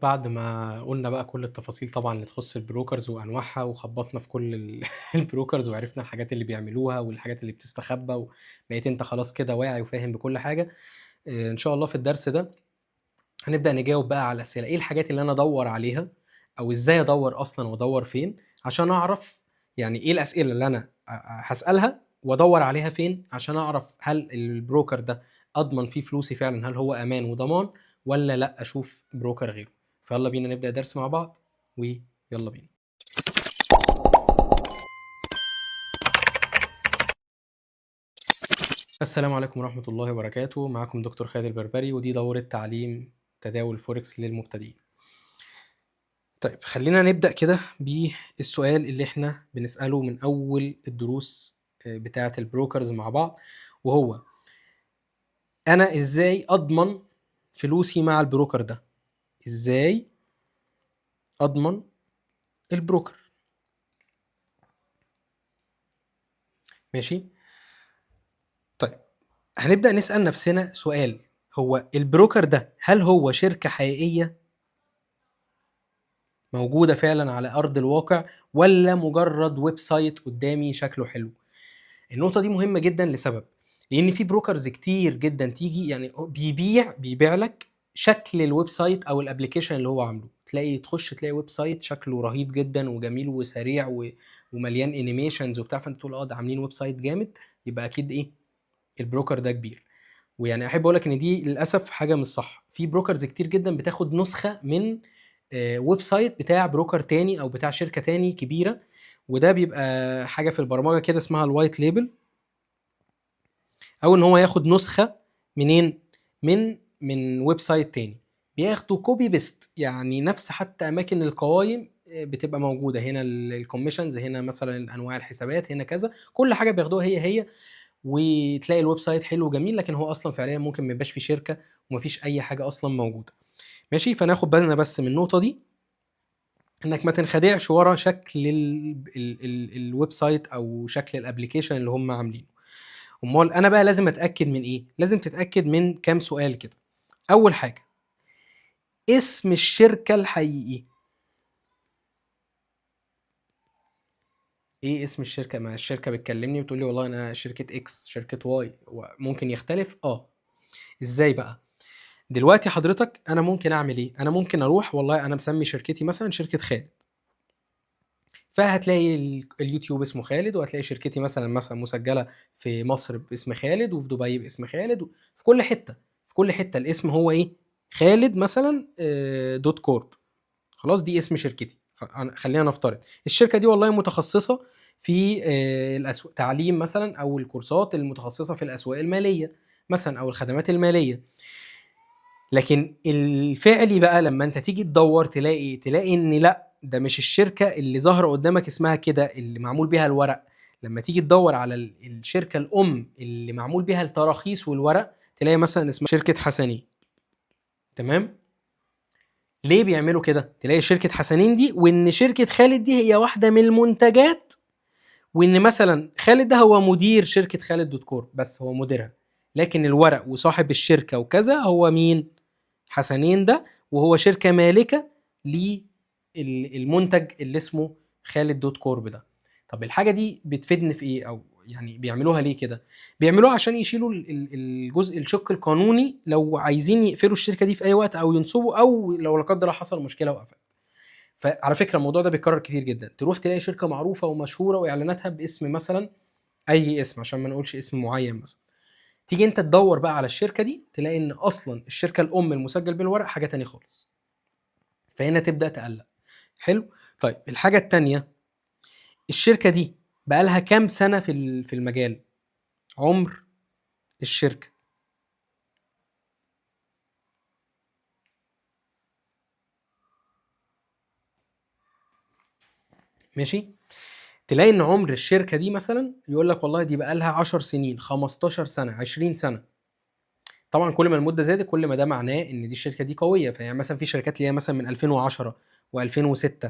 بعد ما قلنا بقى كل التفاصيل طبعًا اللي تخُص الbrokers وأنواعها، وخبّطنا في كل الbrokers وعرفنا الحاجات اللي بيعملوها والحاجات اللي بتستخبى، وبقيت أنت خلاص كده واعي وفاهم بكل حاجة. إن شاء الله في الدرس ده هنبدأ نجاوب بقى على الأسئلة، إيه الحاجات اللي أنا أدوّر عليها، أو إزاي أدوّر أصلًا وأدوّر فين، عشان أعرف يعني إيه الأسئلة اللي أنا هاسألها وأدوّر عليها فين، عشان أعرف هل الbroker ده أضمن فيه فلوسي فعلًا، هل هو أمان وضمان والّا لأ أشوف broker غيره. فيالّا بينا نبدأ الدرس مع بعض، ويالّا بينا. السلام عليكم ورحمة الله وبركاته، معاكم دكتور خالد البربري، ودي دورة تعليم تداول الفوركس للمبتدئين. طيب خلّينا نبدأ كده بالسؤال اللي إحنا بنسأله من أول الدروس بتاعة الbrokers مع بعض، وهو أنا إزاي أضمن فلوسي مع البروكر ده؟ إزاي أضمن البروكر؟ ماشي؟ طيب هنبدأ نسأل نفسنا سؤال، هو البروكر ده هل هو شركة حقيقية موجودة فعلًا على أرض الواقع، والّا مجرد ويب سايت قدامي شكله حلو؟ النقطة دي مهمة جدًا لسبب، لإن في brokers كتير جدًا تيجي يعني بيبيع لك شكل الويب سايت أو الapplication اللي هو عامله، تخش تلاقي ويب سايت شكله رهيب جدًا وجميل وسريع ومليان animations وبتاع، فأنت تقول ده عاملين ويب سايت جامد، يبقى أكيد إيه، البروكر ده كبير. ويعني أحب أقول لك إن دي للأسف حاجة مش صح، في brokers كتير جدًا بتاخد نسخة من ويب سايت بتاع broker تاني أو بتاع شركة تاني كبيرة، وده بيبقى حاجة في البرمجة كده اسمها الwhite label، أو إن هو ياخد نسخة منين؟ من ويب سايت تاني، بياخدوا copy paste، يعني نفس حتى أماكن القوايم بتبقى موجودة، هنا الcommissions، هنا مثلًا أنواع الحسابات، هنا كذا، كل حاجة بياخدوها هي، وتلاقي الويب سايت حلو وجميل، لكن هو أصلًا فعليًا ممكن ما يبقاش فيه شركة وما فيش أي حاجة أصلًا موجودة. ماشي؟ فناخد بالنا بس من النقطة دي، إنك ما تنخدعش ورا شكل الويب سايت أو شكل الapplication اللي هم عاملينه. أمال أنا بقى لازم أتأكد من إيه؟ لازم تتأكد من كام سؤال كده. أول حاجة، اسم الشركة الحقيقي. إيه اسم الشركة؟ ما الشركة بتكلمني وتقول لي والله أنا شركة X، شركة Y، وممكن يختلف. إزاي بقى؟ دلوقتي حضرتك أنا ممكن أعمل إيه؟ أنا ممكن أروح والله أنا مسمي شركتي مثلًا شركة خالد، فهتلاقي اليوتيوب اسمه خالد، وهتلاقي شركتي مثلًا مسجلة في مصر باسم خالد، وفي دبي باسم خالد، في كل حتة، في كل حتة الاسم هو إيه؟ خالد مثلًا .corp. خلاص دي اسم شركتي. خلّينا نفترض الشركة دي والله متخصصة في تعليم مثلًا، أو الكورسات المتخصصة في الأسواق المالية مثلًا أو الخدمات المالية. لكن الفعلي بقى لمّا أنت تيجي تدوّر تلاقي إن لأ، ده مش الشركة اللي ظاهرة قدّامك اسمها كده اللي معمول بيها الورق. لمّا تيجي تدوّر على الشركة الأم اللي معمول بيها التراخيص والورق، تلاقي مثلًا اسمها شركة حسنين. تمام؟ ليه بيعملوا كده؟ تلاقي شركة حسنين دي، وإن شركة خالد دي هي واحدة من المنتجات، وإن مثلًا خالد ده هو مدير شركة خالد .com، بس هو مديرها، لكن الورق وصاحب الشركة وكذا هو مين؟ حسنين ده، وهو شركة مالكة المنتج اللي اسمه خالد .corp ده. طب الحاجة دي بتفيدني في إيه؟ أو يعني بيعملوها ليه كده؟ بيعملوها عشان يشيلوا الجزء الشق القانوني لو عايزين يقفلوا الشركة دي في أي وقت، أو ينصبوا، أو لو لا قدر الله حصل مشكلة وقفلت. فعلى فكرة الموضوع ده بيتكرر كتير جدًا، تروح تلاقي شركة معروفة ومشهورة وإعلاناتها باسم مثلًا، أي اسم عشان ما نقولش اسم معين مثلًا، تيجي أنت تدوّر بقى على الشركة دي، تلاقي إن أصلًا الشركة الأم المسجل بالورق حاجة تانية خالص. فهنا تبدأ تقلّق. حلو؟ طيب الحاجة التانية، الشركة دي بقى لها كام سنة في المجال؟ عُمر الشركة. ماشي؟ تلاقي إن عُمر الشركة دي مثلًا يقول لك والله دي بقى لها 10 سنين، 15 سنة، 20 سنة. طبعًا كل ما المدة زادت كل ما ده معناه إن دي الشركة دي قوية. فيعني مثلًا في شركات اللي هي مثلًا من 2010 و2006،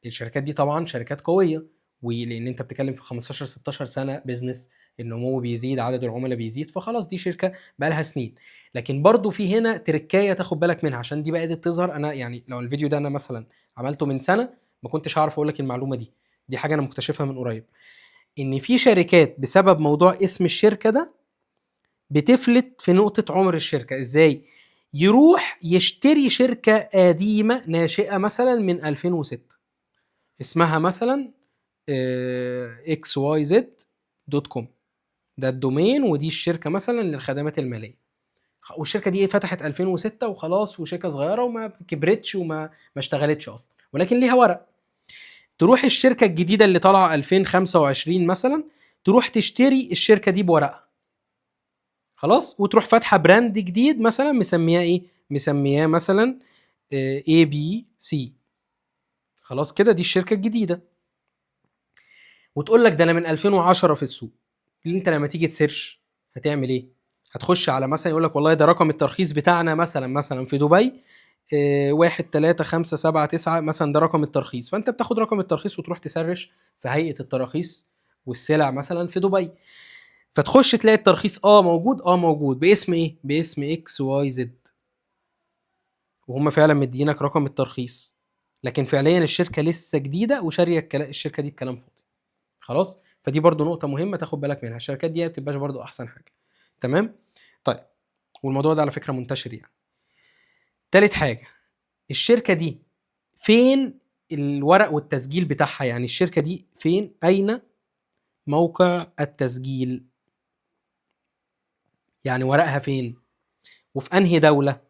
الشركات دي طبعًا شركات قوية، ولإن أنت بتتكلم في 15، 16 سنة business، النمو بيزيد، عدد العملاء بيزيد، فخلاص دي شركه بقى لها سنين. لكن برضو في هنا تركايه تاخد بالك منها، عشان دي بدات تظهر. انا يعني لو الفيديو ده انا مثلا عملته من سنه ما كنتش هعرف اقول لك المعلومه دي. دي حاجه انا مكتشفها من قريب، ان في شركات بسبب موضوع اسم الشركه ده بتفلت في نقطه عمر الشركه. ازاي؟ يروح يشتري شركه قديمه ناشئه مثلا من 2006 اسمها مثلا xyz.com، ده الدومين ودي الشركه مثلا للخدمات الماليه. والشركه دي فتحت 2006 وخلاص، وشركه صغيره وما كبرتش وما ما اشتغلتش اصلا، ولكن ليها ورق. تروح الشركه الجديده اللي طالعه 2025 مثلا، تروح تشتري الشركه دي بورقها خلاص، وتروح فاتحه براند جديد مثلا مسمياه ايه، مسمياه مثلا اي بي سي. خلاص كده دي الشركه الجديده، وتقول لك ده انا من 2010 في السوق. اللي انت لما تيجي تسيرش هتعمل ايه؟ هتخش على مثلا يقول لك والله ده رقم الترخيص بتاعنا مثلا في دبي 1 3 5 7 9 مثلا، ده رقم الترخيص. فانت بتاخد رقم الترخيص وتروح تسرش في هيئة التراخيص والسلع مثلا في دبي، فتخش تلاقي الترخيص موجود، موجود باسم ايه، باسم اكس واي زد، وهم فعلا مدينك رقم الترخيص، لكن فعليا الشركة لسه جديدة وشارية الشركة دي بكلام فاضي. خلاص، فدي برضو نقطة مهمة تاخد بالك منها. الشركات دي ما بتبقاش برضو أحسن حاجة. تمام. طيب، والموضوع ده على فكرة منتشر يعني. تالت حاجة، الشركة دي فين الورق والتسجيل بتاعها؟ يعني الشركة دي فين، أين موقع التسجيل؟ يعني ورقها فين وفي أنهي دولة؟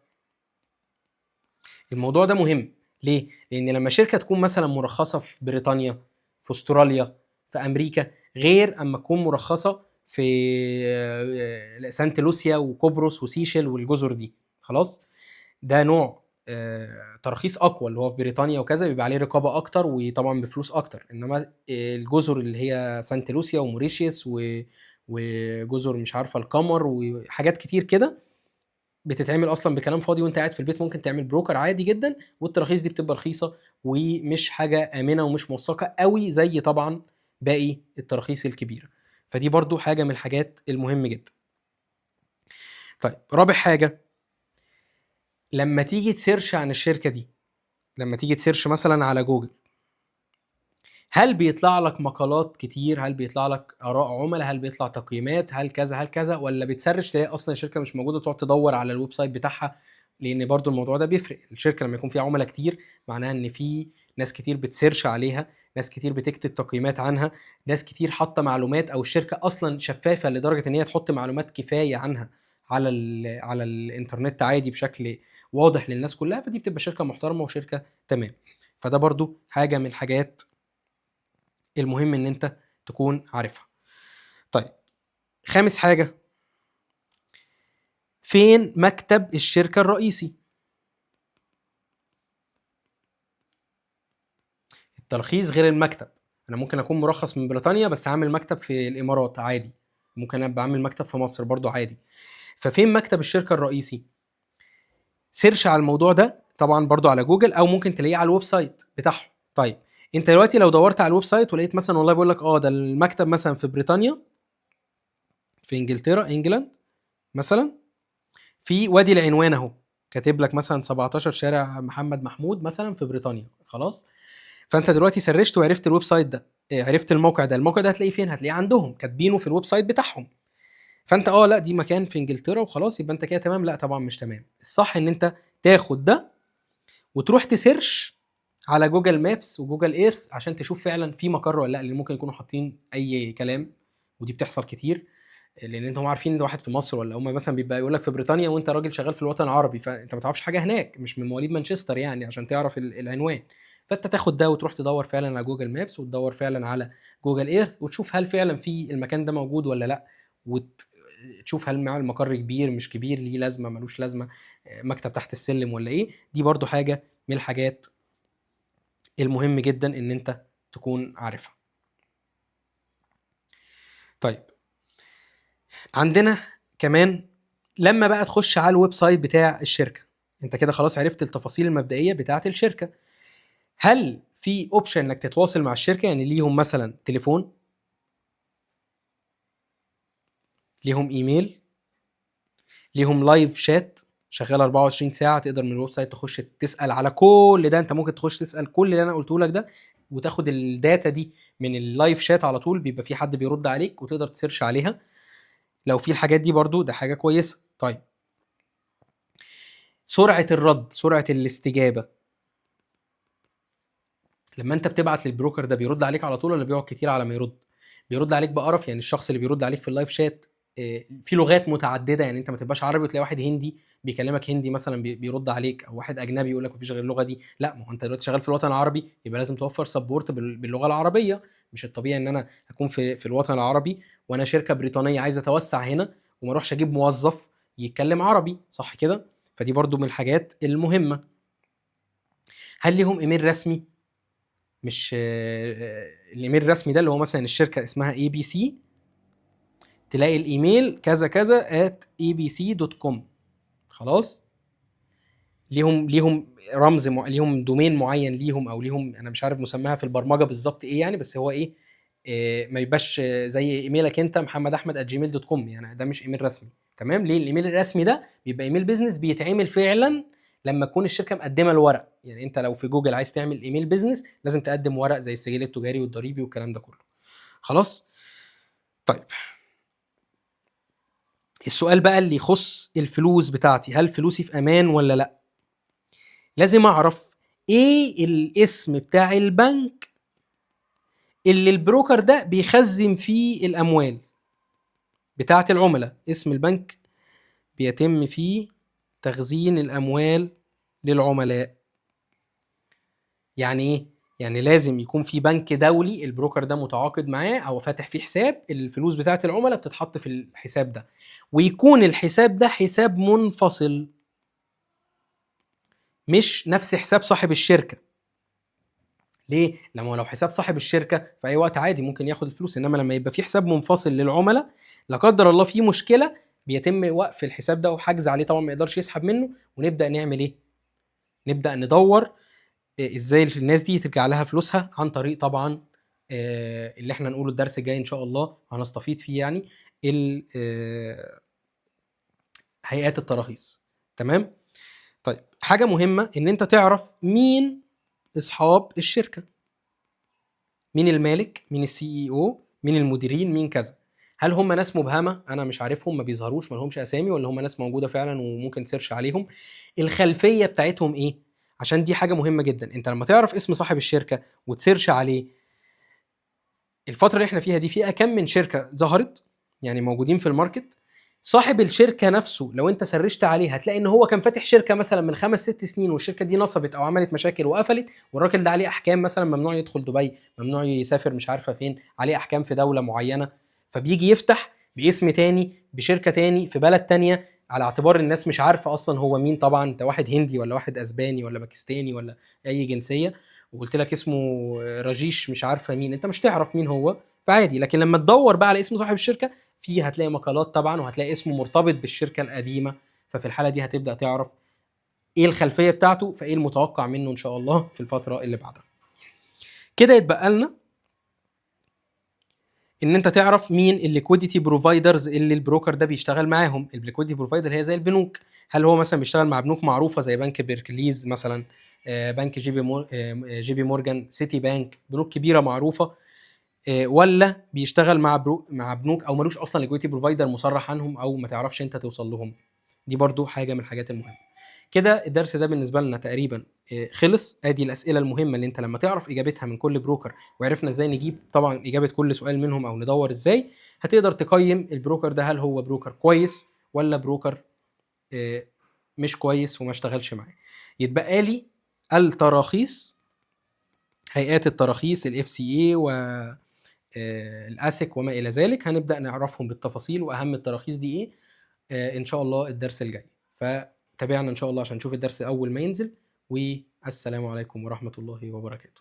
الموضوع ده مهم. ليه؟ لأن لما شركة تكون مثلا مرخصة في بريطانيا، في أستراليا، في أمريكا، غير أما تكون مرخصة في سانت لوسيا وقبرص وسيشل والجزر دي. خلاص، ده نوع ترخيص اقوى اللي هو في بريطانيا وكذا، بيبقى عليه رقابه اكتر وطبعا بفلوس اكتر. انما الجزر اللي هي سانت لوسيا وموريشيوس وجزر مش عارفه القمر وحاجات كتير كده بتتعمل اصلا بكلام فاضي، وانت قاعد في البيت ممكن تعمل بروكر عادي جدا، والتراخيص دي بتبقى رخيصه ومش حاجه امنه ومش موثقه قوي زي طبعا باقي التراخيص الكبيره. فدي برضو حاجه من الحاجات المهمه جدا. طيب، رابع حاجه، لما تيجي تسيرش عن الشركه دي، لما تيجي تسيرش مثلا على جوجل، هل بيطلع لك مقالات كتير؟ هل بيطلع لك اراء عملاء؟ هل بيطلع تقييمات؟ هل كذا هل كذا؟ ولا بتسرش تلاقي اصلا الشركه مش موجوده تقعد تدور على الويب سايت بتاعها؟ لان برضو الموضوع ده بيفرق. الشركه لما يكون فيها عملاء كتير معناها ان في ناس كتير بتسيرش عليها، ناس كتير بتكتب تقييمات عنها، ناس كتير حاطه معلومات، او الشركه اصلا شفافه لدرجه ان هي تحط معلومات كفايه عنها على على الانترنت عادي بشكل واضح للناس كلها. فدي بتبقى شركه محترمه وشركه تمام. فده برضو حاجه من الحاجات المهم ان انت تكون عارفها. طيب، خامس حاجة، فين مكتب الشركة الرئيسي؟ الترخيص غير المكتب. انا ممكن اكون مرخص من بريطانيا بس عامل مكتب في الامارات عادي، ممكن ابقى عامل مكتب في مصر برضو عادي. ففين مكتب الشركة الرئيسي؟ سيرش على الموضوع ده طبعا برضو على جوجل، او ممكن تلاقيه على الويب سايت بتاعهم. طيب، انت دلوقتي لو دورت على الويب سايت ولقيت مثلا والله بيقول لك ده المكتب مثلا في بريطانيا، في انجلترا، انجلاند مثلا، في وادي العنوان اهو كاتب لك مثلا 17 شارع محمد محمود مثلا في بريطانيا. خلاص، فانت دلوقتي سرشت وعرفت الويب سايت ده، عرفت الموقع ده. الموقع ده هتلاقيه فين؟ هتلاقيه عندهم كاتبينه في الويب سايت بتاعهم. فانت لا دي مكان في انجلترا وخلاص يبقى انت كده تمام. لا طبعا مش تمام. الصح ان انت تاخد ده وتروح تسيرش على جوجل مابس وجوجل ايرث عشان تشوف فعلا في مقر ولا لا، لان ممكن يكونوا حاطين اي كلام، ودي بتحصل كتير. لان انتم عارفين ان واحد في مصر، ولا هم مثلا بيبقى يقول لك في بريطانيا وانت راجل شغال في الوطن العربي، فانت ما تعرفش حاجه هناك، مش من مواليد مانشستر يعني عشان تعرف العنوان. فانت تاخد ده وتروح تدور فعلا على جوجل مابس وتدور فعلا على جوجل ايرث وتشوف هل فعلا في المكان ده موجود ولا لا، وتشوف هل مع المقر كبير مش كبير، ليه لازمه ملوش لازمه، مكتب تحت السلم ولا ايه. دي برضو حاجه من الحاجات المهم جدا ان انت تكون عارفها. طيب، عندنا كمان لما بقى تخش على الويب سايت بتاع الشركه، انت كده خلاص عرفت التفاصيل المبدئيه بتاعه الشركه. هل في اوبشن انك تتواصل مع الشركه؟ يعني ليهم مثلا تليفون، ليهم ايميل، ليهم لايف شات شغال 24 ساعه، تقدر من الويب سايت تخش تسال على كل ده. انت ممكن تخش تسال كل اللي انا قلته لك ده وتاخد الداتا دي من اللايف شات على طول، بيبقى في حد بيرد عليك وتقدر تسيرش عليها لو في الحاجات دي. برضو ده حاجه كويسه. طيب سرعه الرد، سرعه الاستجابه، لما انت بتبعت للبروكر ده بيرد عليك على طول ولا بيقعد كتير على ما يرد؟ بيرد عليك بقرف. يعني الشخص اللي بيرد عليك في اللايف شات في لغات متعدده، يعني انت ما تبقاش عربي وتلاقي واحد هندي بيكلمك هندي مثلا بيرد عليك، او واحد اجنبي يقول لك مفيش غير اللغه دي. لا، ما هو انت دلوقتي شغال في الوطن العربي، يبقى لازم توفر سبورت باللغه العربيه. مش الطبيعي ان انا اكون في الوطن العربي وانا شركه بريطانيه عايزه اتوسع هنا وما اروحش اجيب موظف يتكلم عربي، صح كده؟ فدي برضو من الحاجات المهمه. هل ليهم ايميل رسمي؟ مش الايميل الرسمي ده اللي هو مثلا الشركه اسمها اي بي سي، تلاقي الايميل كذا كذا @abc.com. خلاص، ليهم رمز ليهم دومين معين ليهم، او ليهم انا مش عارف مسماها في البرمجه بالظبط ايه يعني، بس هو ايه ما يبقاش زي ايميلك انت محمد@gmail.com، يعني ده مش ايميل رسمي. تمام؟ ليه؟ الايميل الرسمي ده بيبقى ايميل بيزنس بيتعمل فعلا لما تكون الشركه مقدمه الورق. يعني انت لو في جوجل عايز تعمل ايميل بيزنس لازم تقدم ورق زي السجل التجاري والضريبي والكلام ده كله. خلاص. طيب السؤال بقى اللي يخص الفلوس بتاعتي، هل فلوسي في امان ولا لا؟ لازم اعرف ايه الاسم بتاع البنك اللي البروكر ده بيخزن فيه الاموال بتاعه العملاء. اسم البنك بيتم فيه تخزين الاموال للعملاء. يعني ايه؟ يعني لازم يكون في بنك دولي البروكر ده متعاقد معاه او فاتح فيه حساب، الفلوس بتاعه العملاء بتتحط في الحساب ده، ويكون الحساب ده حساب منفصل، مش نفس حساب صاحب الشركه. ليه؟ لما لو حساب صاحب الشركه في اي وقت عادي ممكن ياخد الفلوس، انما لما يبقى في حساب منفصل للعملاء لا قدر الله في مشكله بيتم وقف الحساب ده وحجز عليه، طبعا ما يقدرش يسحب منه. ونبدا نعمل ايه؟ نبدا ندور ازاي الناس دي ترجع لها فلوسها، عن طريق طبعا اللي احنا نقوله الدرس الجاي ان شاء الله هنستفيد فيه، يعني هيئات التراخيص. تمام؟ طيب حاجه مهمه ان انت تعرف مين اصحاب الشركه، مين المالك، مين السي اي او، مين المديرين، مين كذا. هل هم ناس مبهمه انا مش عارفهم ما بيظهروش ما لهمش اسامي، ولا هم ناس موجوده فعلا وممكن تسيرش عليهم؟ الخلفيه بتاعتهم ايه؟ عشان دي حاجه مهمه جدا. انت لما تعرف اسم صاحب الشركه وتسيرش عليه، الفتره اللي احنا فيها دي فيها كم من شركه ظهرت يعني موجودين في الماركت. صاحب الشركه نفسه لو انت سرشت عليه هتلاقي ان هو كان فاتح شركه مثلا من 5 6 سنين، والشركه دي نصبت او عملت مشاكل وقفلت، والراجل ده عليه احكام مثلا ممنوع يدخل دبي، ممنوع يسافر مش عارفه فين، عليه احكام في دوله معينه، فبيجي يفتح باسم تاني بشركه تاني في بلد تانية على اعتبار الناس مش عارفه اصلا هو مين. طبعا انت واحد هندي ولا واحد اسباني ولا باكستاني ولا اي جنسيه وقلت لك اسمه راجيش مش عارفه مين، انت مش تعرف مين هو، فعادي. لكن لما تدور بقى على اسم صاحب الشركه فيه هتلاقي مقالات طبعا، وهتلاقي اسمه مرتبط بالشركه القديمه، ففي الحاله دي هتبدا تعرف ايه الخلفيه بتاعته، فايه المتوقع منه ان شاء الله في الفتره اللي بعدها. كده يتبقى لنا ان انت تعرف مين الليكويديتي بروفايدرز اللي البروكر ده بيشتغل معاهم. الليكويديتي بروفايدر هي زي البنوك، هل هو مثلا بيشتغل مع بنوك معروفه زي بنك بيركليز مثلا، بنك جي بي مورجان، سيتي بانك، بنوك كبيره معروفه، ولا بيشتغل مع بنوك او ملوش اصلا ليكويديتي بروفايدر مصرح عنهم او ما تعرفش انت توصل لهم؟ دي برضو حاجه من الحاجات المهمه. كده الدرس ده بالنسبه لنا تقريبا خلص. ادي الاسئله المهمه اللي انت لما تعرف اجابتها من كل بروكر، وعرفنا ازاي نجيب طبعا اجابه كل سؤال منهم او ندور ازاي، هتقدر تقيم البروكر ده هل هو بروكر كويس ولا بروكر مش كويس وما اشتغلش معاه. يتبقى لي التراخيص، هيئات التراخيص الاف سي اي و الاسك وما الى ذلك، هنبدا نعرفهم بالتفاصيل واهم التراخيص دي ايه ان شاء الله الدرس الجاي. فتابعنا ان شاء الله عشان نشوف الدرس اول ما ينزل. والسلام عليكم ورحمه الله وبركاته.